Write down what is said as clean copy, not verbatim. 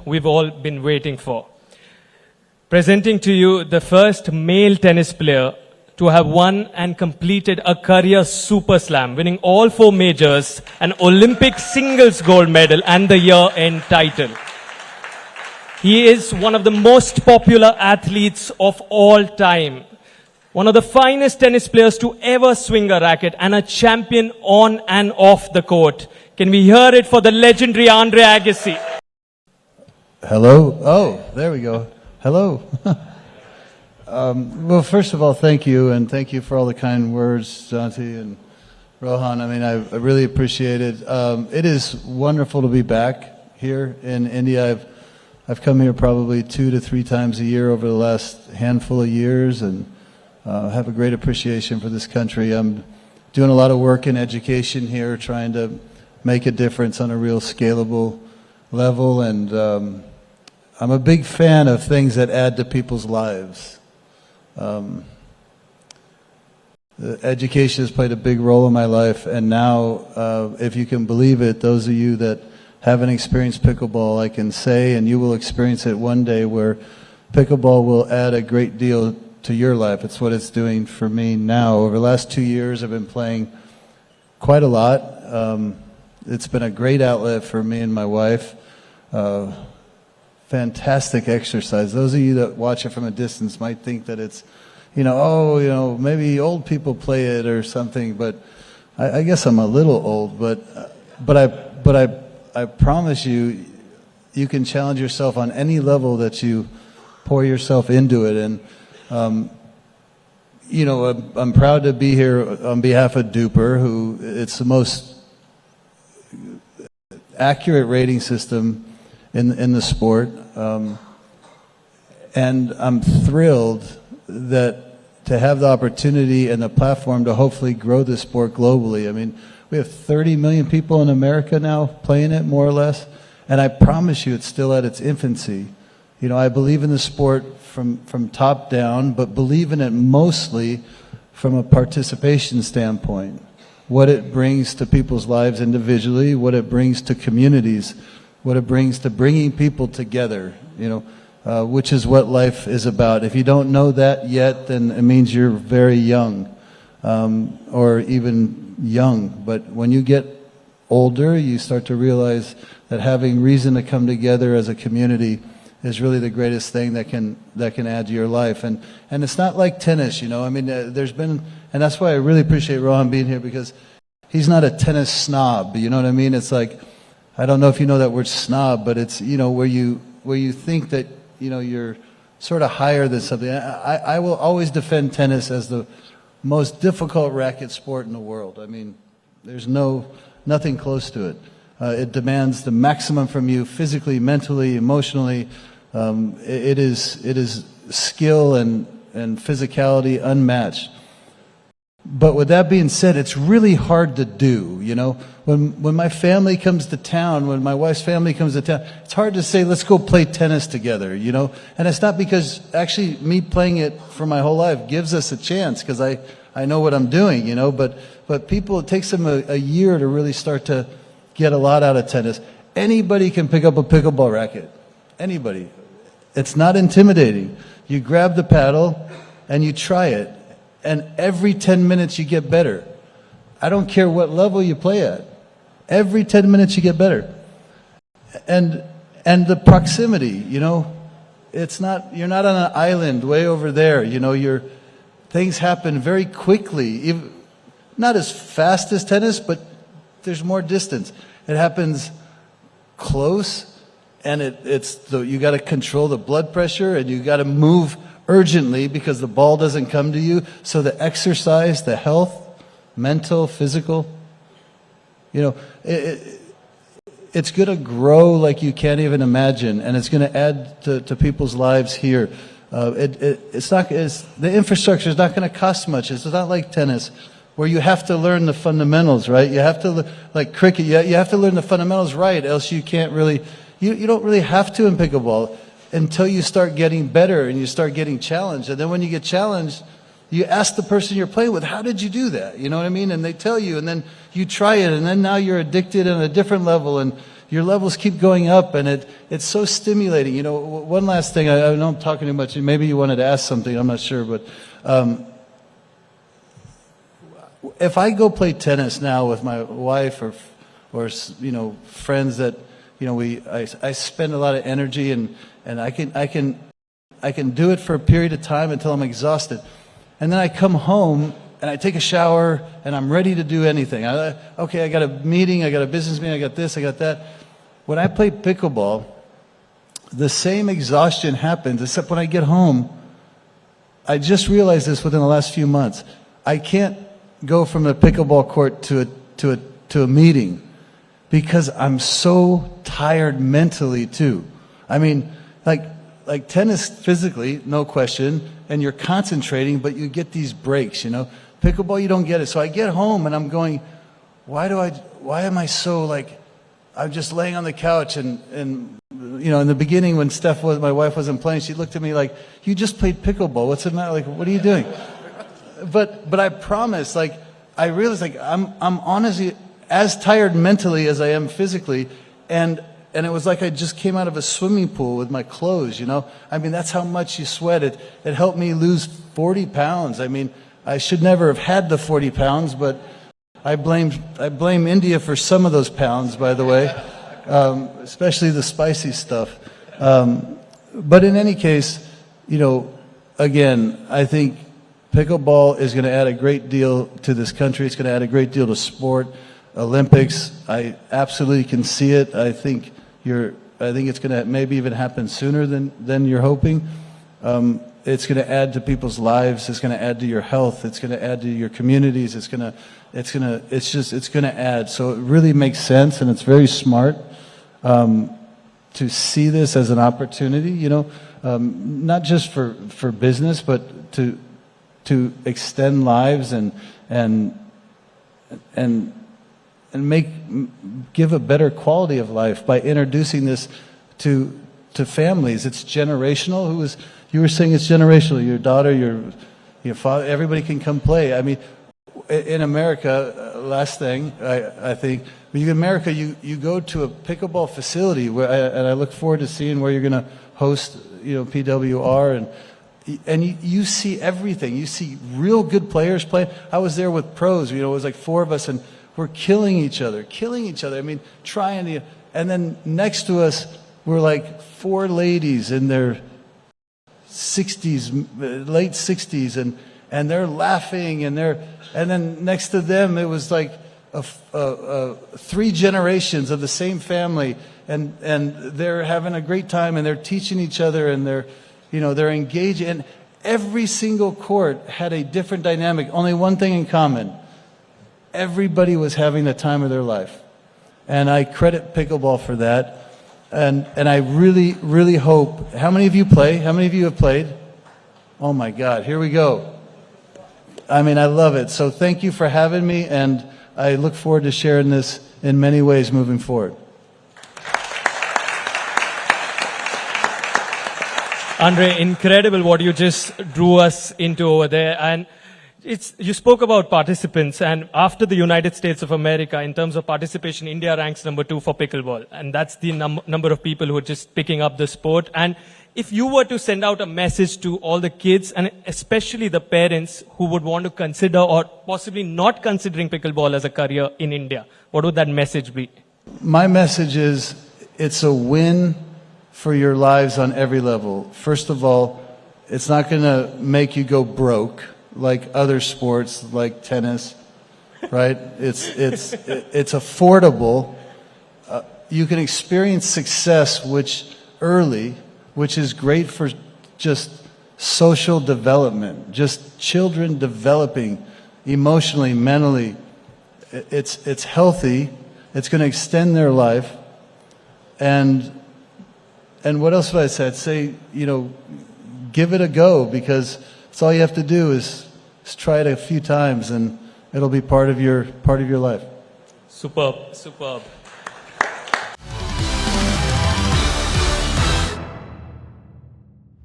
we've all been waiting for. Presenting to you the first male tennis player to have won and completed a career super slam, winning all 4 majors, an Olympic singles gold medal and the year-end title. He is one of the most popular athletes of all time, one of the finest tennis players to ever swing a racket, and a champion on and off the court. Can we hear it for the legendary Andre Agassi? Hello? Oh, there we go. Hello. Well, first of all, thank you, and thank you for all the kind words, Janti and Rohan. I mean, I really appreciate it. It is wonderful to be back here in India. I've come here probably 2 to 3 times a year over the last handful of years, and have a great appreciation for this country. I'm doing a lot of work in education here, trying to make a difference on a real scalable level, and I'm a big fan of things that add to people's lives. Education has played a big role in my life, and now, if you can believe it, those of you that haven't experienced pickleball, I can say, and you will experience it one day, where pickleball will add a great deal to your life. It's what it's doing for me now. Over the last 2 years, I've been playing quite a lot. It's been a great outlet for me and my wife. Fantastic exercise. Those of you that watch it from a distance might think that it's, maybe old people play it or something, but I guess I'm a little old, but I promise you, you can challenge yourself on any level that you pour yourself into it. And, I'm proud to be here on behalf of DUPR, who it's the most accurate rating system in the sport. And I'm thrilled to have the opportunity and the platform to hopefully grow this sport globally. I mean, we have 30 million people in America now playing it, more or less, and I promise you it's still at its infancy. I believe in the sport from top down, but believe in it mostly from a participation standpoint. What it brings to people's lives individually, what it brings to communities, what it brings to bringing people together, which is what life is about. If you don't know that yet, then it means you're very young, or even young. But when you get older, you start to realize that having reason to come together as a community is really the greatest thing that can add to your life. And it's not like tennis, I mean, there's been, and that's why I really appreciate Rohan being here, because he's not a tennis snob, you know what I mean? It's like, I don't know if you know that word snob, but it's, where you think that, you're sort of higher than something. I will always defend tennis as the most difficult racket sport in the world. I mean, there's nothing close to it. It demands the maximum from you physically, mentally, emotionally. It is skill and physicality unmatched. But with that being said, it's really hard to do, When my family comes to town, when my wife's family comes to town, it's hard to say, let's go play tennis together, And it's not because actually me playing it for my whole life gives us a chance, because I know what I'm doing, But people, it takes them a year to really start to get a lot out of tennis. Anybody can pick up a pickleball racket. Anybody. It's not intimidating. You grab the paddle and you try it. And every 10 minutes you get better. I don't care what level you play at. Every 10 minutes you get better. And the proximity, it's not, you're not on an island way over there, things happen very quickly. Not as fast as tennis, but there's more distance. It happens close, and you got to control the blood pressure, and you got to move urgently because the ball doesn't come to you. So the exercise, the health, mental, physical, it's going to grow like you can't even imagine, and it's going to add to people's lives here. The infrastructure is not going to cost much. It's not like tennis, where you have to learn the fundamentals, right? You have to, like cricket, you have to learn the fundamentals right, else you can't really, you don't really have to in pickleball until you start getting better and you start getting challenged. And then when you get challenged, you ask the person you're playing with, how did you do that? You know what I mean? And they tell you, and then you try it, and then now you're addicted on a different level, and your levels keep going up, and it's so stimulating. You know, one last thing, I know I'm talking too much, maybe you wanted to ask something, I'm not sure, but if I go play tennis now with my wife or you know, friends that, you know, I spend a lot of energy, and I can do it for a period of time until I'm exhausted. And then I come home and I take a shower and I'm ready to do anything. Okay, I got a meeting, I got a business meeting, I got this, I got that. When I play pickleball, the same exhaustion happens, except when I get home. I just realized this within the last few months. I can't go from the pickleball court to a meeting because I'm so tired mentally too. I mean, like tennis physically, no question, and you're concentrating, but you get these breaks, you know. Pickleball, you don't get it. So I get home and I'm going, why am I so like, I'm just laying on the couch, and you know, in the beginning when my wife wasn't playing, she looked at me like, you just played pickleball. What's the matter? Like, what are you doing? But I promise, like, I realize, like, I'm honestly as tired mentally as I am physically, and it was like I just came out of a swimming pool with my clothes, you know? I mean, that's how much you sweat. It helped me lose 40 pounds. I mean, I should never have had the 40 pounds, but I blame India for some of those pounds, by the way, especially the spicy stuff. But in any case, you know, again, I think pickleball is going to add a great deal to this country. It's going to add a great deal to sport. Olympics, I absolutely can see it. I think it's going to maybe even happen sooner than you're hoping. It's going to add to people's lives. It's going to add to your health. It's going to add to your communities. It's going to add. So it really makes sense, and it's very smart to see this as an opportunity. You know, not just for business, but to extend lives and give a better quality of life by introducing this to families. It's generational. You were saying it's generational. Your daughter, your father, everybody can come play. I mean, in America, last thing, I think, when you in America, you go to a pickleball facility and I look forward to seeing where you're going to host, you know, PWR, and you see everything. You see real good players playing. I was there with pros. You know, it was like 4 of us, and we're killing each other. I mean, trying to. And then next to us were like 4 ladies in their 60s, late 60s, and they're laughing, and then next to them it was like 3 generations of the same family, and they're having a great time, and they're teaching each other, and they're engaging, and every single court had a different dynamic. Only one thing in common: everybody was having the time of their life, and I credit pickleball for that. And I really, really hope. How many of you play? How many of you have played? Oh my God, here we go. I mean, I love it. So thank you for having me, and I look forward to sharing this in many ways moving forward. Andre, incredible what you just drew us into over there. And you spoke about participants, and after the United States of America, in terms of participation, India ranks number 2 for pickleball. And that's the number of people who are just picking up the sport. And if you were to send out a message to all the kids, and especially the parents who would want to consider or possibly not considering pickleball as a career in India, what would that message be? My message is, it's a win for your lives on every level. First of all, it's not going to make you go broke like other sports, like tennis, right? It's affordable. You can experience success, which is great for just social development, just children developing emotionally, mentally. It's healthy. It's going to extend their life. And what else would I say? I'd say, you know, give it a go, because it's all you have to do is try it a few times, and it'll be part of your life. Superb, superb.